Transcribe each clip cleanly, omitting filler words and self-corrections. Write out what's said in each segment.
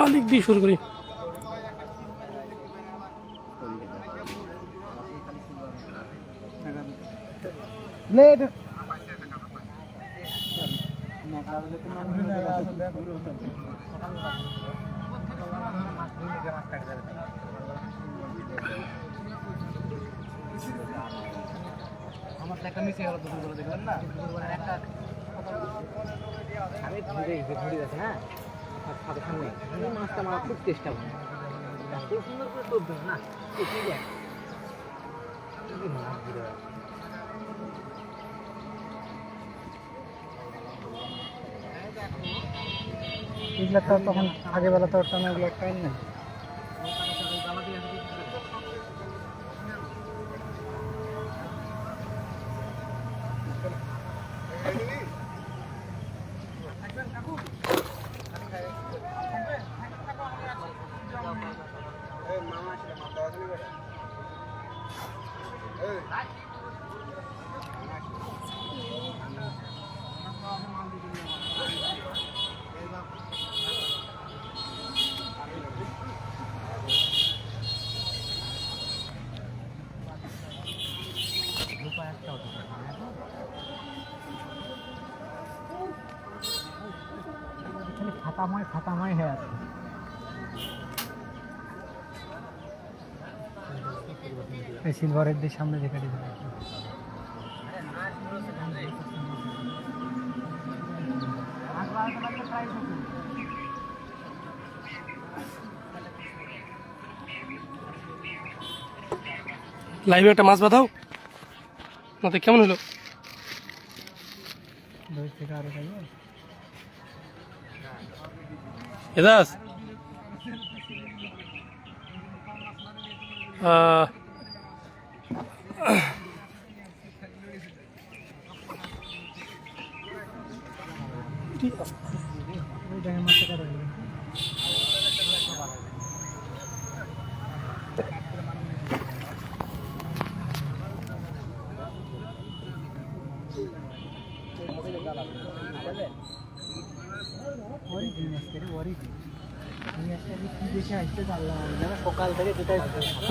আলিক দিয়ে শুরু করি। আমার একটা মিশে গেল দুপুরবেলা, দেখলেন না? দুপুরবেলা একটা আমি ঘুরে গেছে, হ্যাঁ সামনে মাছটা মারা খুব চেষ্টা করি, খুব সুন্দর করে টোপ দেবো না, ঠিক আছে মাছ ঘুরে এগুলো তো তখন আগে বেলা তো টানা এগুলো টাইম নেই। খাতাময় হয়ে আছে। এই সিলভারের দিয়ে সামনে দেখে দিতে লাইভে একটা মাছ বাঁধাও না, তো কেমন হলো? এদাস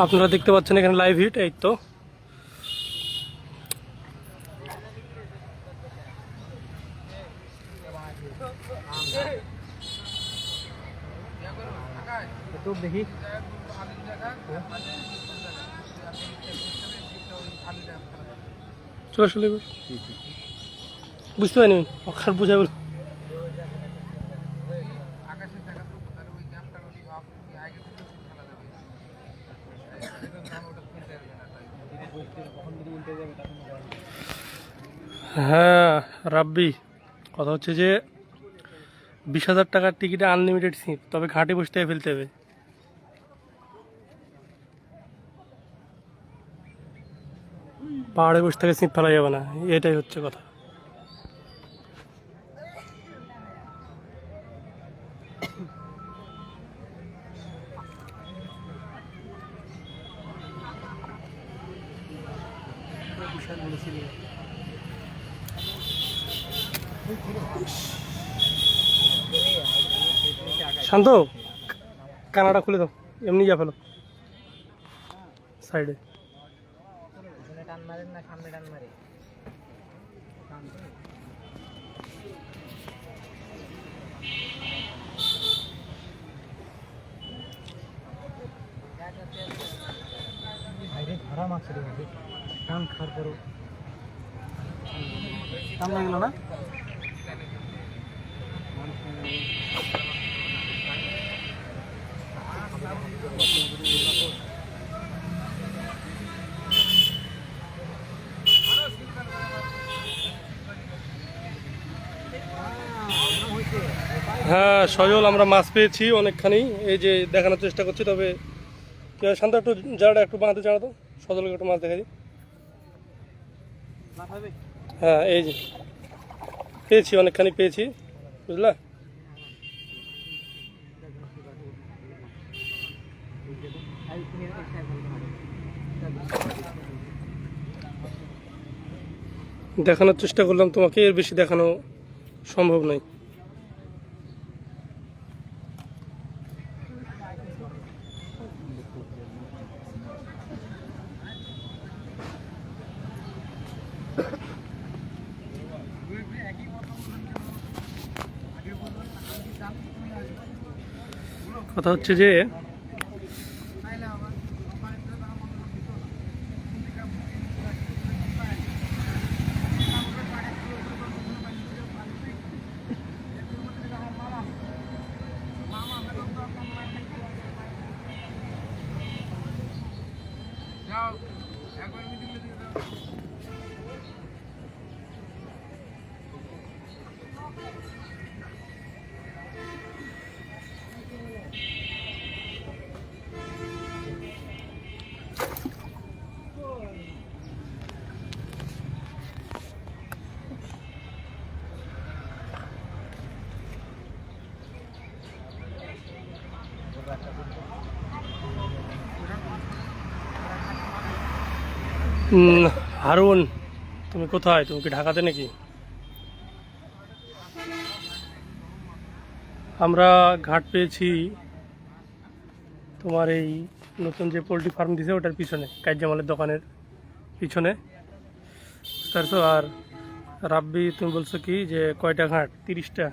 আপনারা দেখতে পাচ্ছেন এখানে লাইভ হিট। এই তো দেখি চলে আসলে বুঝতে পারিনি অক্ষর বুঝা বল। হ্যাঁ রাব্বি, কথা হচ্ছে যে 20,000 টাকার টিকিটে আনলিমিটেড সিট, তবে ঘাটে বসতে ফেলতে হবে। পাহাড়ে বসে থেকে সিট ফেলা যাবে না, এটাই হচ্ছে কথা। শান্ত, কানাডা খুলে দাও, এমনি যা ফেলো সাইডে। টান মারেন না সামনে টান মারে। বাইরে ধরা মাছ টান খার করো, টান লাগলো না? হ্যাঁ সজল, আমরা মাছ পেয়েছি অনেকখানি, এই যে দেখানোর চেষ্টা করছি। তবে কি হয় শান্ত, একটু জায়গাটা একটু বাঁধতে জানাতো, সজলকে একটু মাছ দেখা দিই। হ্যাঁ এই যে পেয়েছি, অনেকখানি পেয়েছি, বুঝলা। দেখানোর চেষ্টা করলাম তোমাকে, এর বেশি দেখানো সম্ভব নয়। কথা হচ্ছে যে হারুন, তুমি কোথায়? তুমি কি ঢাকাতে নাকি? আমরা ঘাট পেয়েছি তোমার এই নতুন যে পোলট্রি ফার্ম দিছে ওটার পিছনে, কাইজামালের দোকানের পিছনে, বুঝতে পারছো? আর রাব্বি তুমি বলছো কি যে কয়টা ঘাট? 30টা।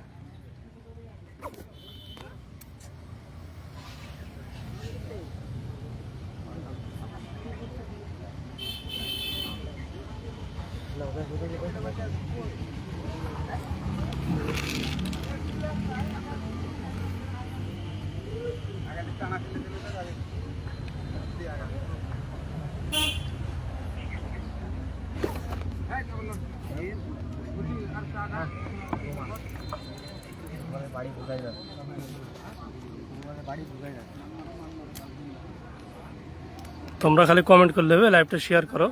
তোমরা খালি কমেন্ট করলে হবে, লাইভটা শেয়ার করো।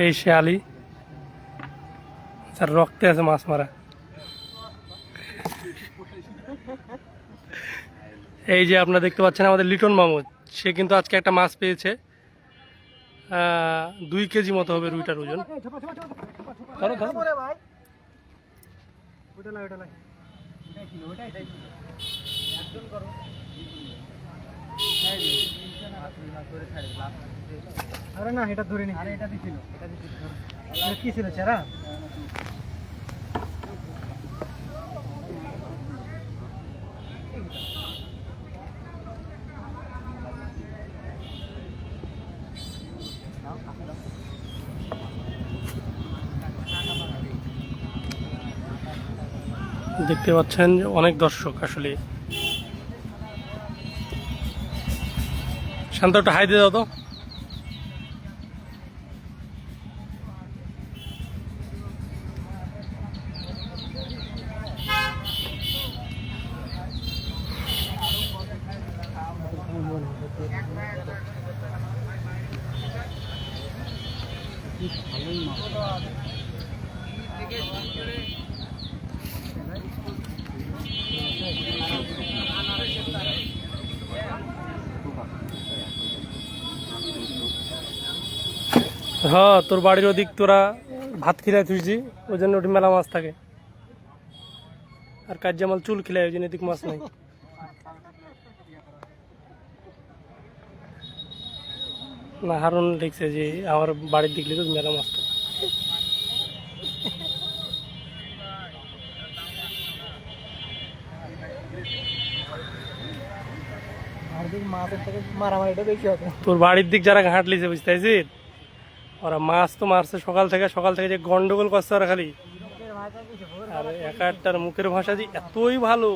এই শেয়ালি তার রক্তে আছে মাছ মারা। এই যে আপনারা দেখতে পাচ্ছেন আমাদের লিটন মামুদ, সে কিন্তু আজকে একটা মাছ পেয়েছে। 2 কেজি মতো হবে রুইটার ওজন। ধরো ধরো। আরে না, এটা ধরে নি। আরে এটা দিছিল, কি ছিল চেরা? দেখতে পাচ্ছেন যে অনেক দর্শক আসলে। শান্ত, একটা হাই দিয়ে দাও তো। হ্যাঁ, তোর বাড়ির ওদিক তোরা ভাত খিলাই থুইছি, ওই জন্য ওটি মেলা মাছ থাকে। আর কাজ্জামাল চুল খিলাই, ওই জন্য এদিক মাছ নাই। না, হারুন লিখছে যে আমার বাড়ির দিক লিখে মেলা মাছ থাকে। তোর বাড়ির দিক যারা ঘাট লিছে, বুঝতে পারছিস? ওরা মাছ তো মারছে সকাল থেকে যে গন্ডগোল করছে ওরা খালি। আর এক একটার মুখের ভাষা যে এতই ভালো।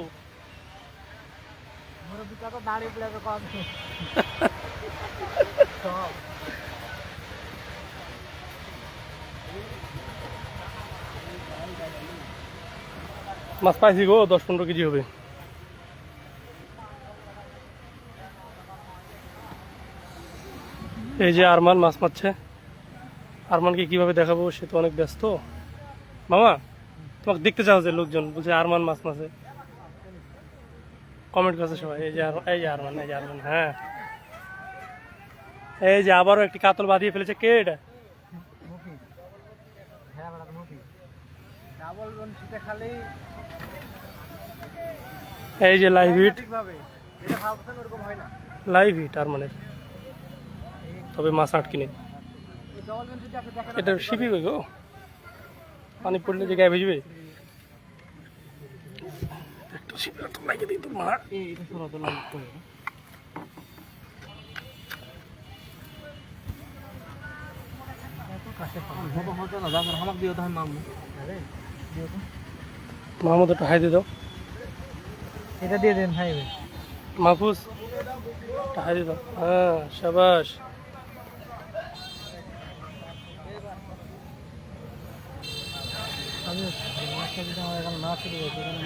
মাছ পাইছি গো, 10-15 কেজি হবে। এই যে আরমান মাছ মারছে। আরমানকে কিভাবে দেখাবো, সে তো অনেক ব্যস্ত। মামা, তোমাকে দেখতে চাও যে লোকজন বলছে আরমান মাছ মাছে, কমেন্ট করছে সবাই। এই যে আরমান, এই যে আরমান। হ্যাঁ, এই যে আবারও একটি কাতল বাঁধিয়ে ফেলেছে। কে এটা? এই যে লাইভ হিট, লাইভ হিট আরমানের। তবে মাছ আটকে নেই। এটা শিপি কই গো, পানি পড়লে যে গায়ে ভিজবে। একটু শিপি তো লাগিয়ে দিই তোর মা। এটা সরা তো লাগ করে মাহমুদ একটু হাই দিয়ে দাও। এটা দিয়ে দেন ভাই। মাহফুজ একটা হাই দিয়ে দাও। হ্যাঁ শাবাশ।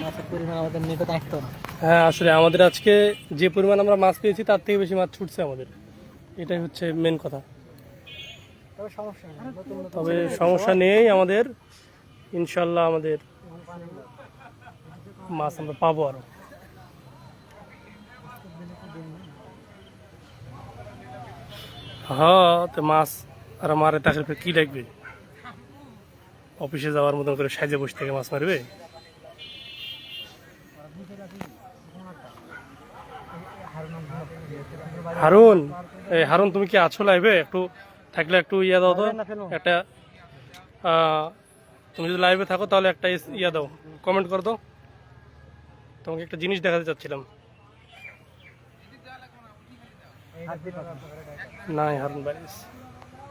মাছের পরিমাণ আমাদের নেটে থাকতো না। হ্যাঁ আসলে আমাদের আজকে যে পরিমাণ আমরা মাছ পেয়েছি তার থেকে বেশি মাছ ছুটছে আমাদের, এটাই হচ্ছে মেন কথা। তবে সমস্যা নেই, নতুন নতুন তবে সমস্যা নেই আমাদের, ইনশাল্লাহ আমাদের মাছ আমরা পাবো আরো। হ্যাঁ তো মাছ আর মারে তাকে কি লাগবে, অফিসে যাওয়ার মতন করে সাজে বসে থেকে মাছ মারবে। হারুন, এই হারুন তুমি কি আছো লাইভে? একটু থাকলে একটু ইয়া দাও তো একটা, তুমি যদি লাইভে থাকো তাহলে একটা ইয়া দাও, কমেন্ট করো তো। তোমাকে একটা জিনিস দেখাতে চাচ্ছিলাম। নাই হারুন ভাই,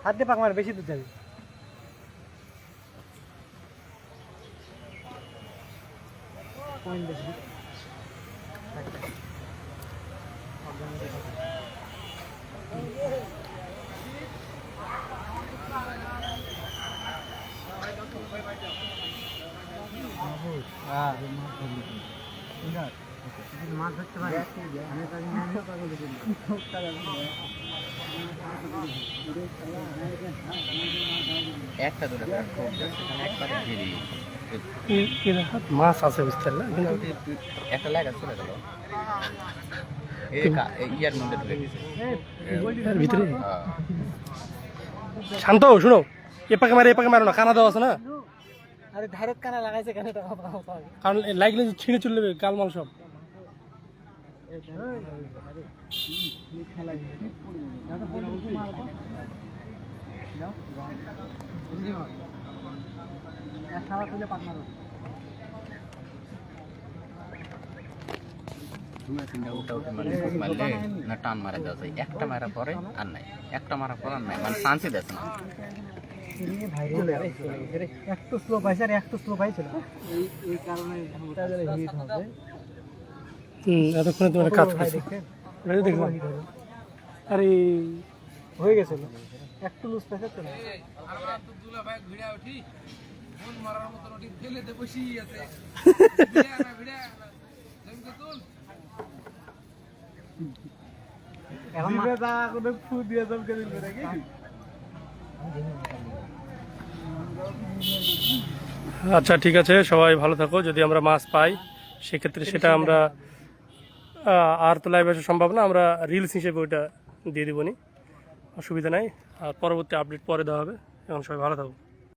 হাত দিয়ে পাক মার, বেশি দূর যাবি। মাছ ধরতে পারি একটা দুটো একবারে ঘিরি মাছ আছে বুঝতে পারলে, একটা লাগা চলে গেল ইয়ার মধ্যে ঢুকে গেছে এর ভিতরে। শান্ত হও, শুনো, এ পাকে মারো না, কানা দেওয়া আছে না, আরে ধারত কানা লাগাইছে কেন? কারণ লাগলে ছিঁড়ে চলে যাবে কালমাল সব। মারলে না টান মারা দেওয়া যায়, একটা মারা পরে আর নাই, একটা মারা পর আর নাই, মানে চান্সই দিচ্ছে না। একটু স্লো পাইছে আর একটু স্লো পাইছিল, এই কারণে হিট হবে। এতক্ষণে তোমার কাজ করছে দেখলাম। আরে হয়ে গেছিল, একটু লুজ পাইছে তো না। আচ্ছা ঠিক আছে, সবাই ভালো থাকো। যদি আমরা মাছ পাই সেক্ষেত্রে সেটা আমরা আর তো লাইভ আসা সম্ভব না, আমরা রিলস হিসেবে ওইটা দিয়ে দিবনি, অসুবিধা নাই। আর পরবর্তী আপডেট পরে দেওয়া হবে। এখন সবাই ভালো থাকো।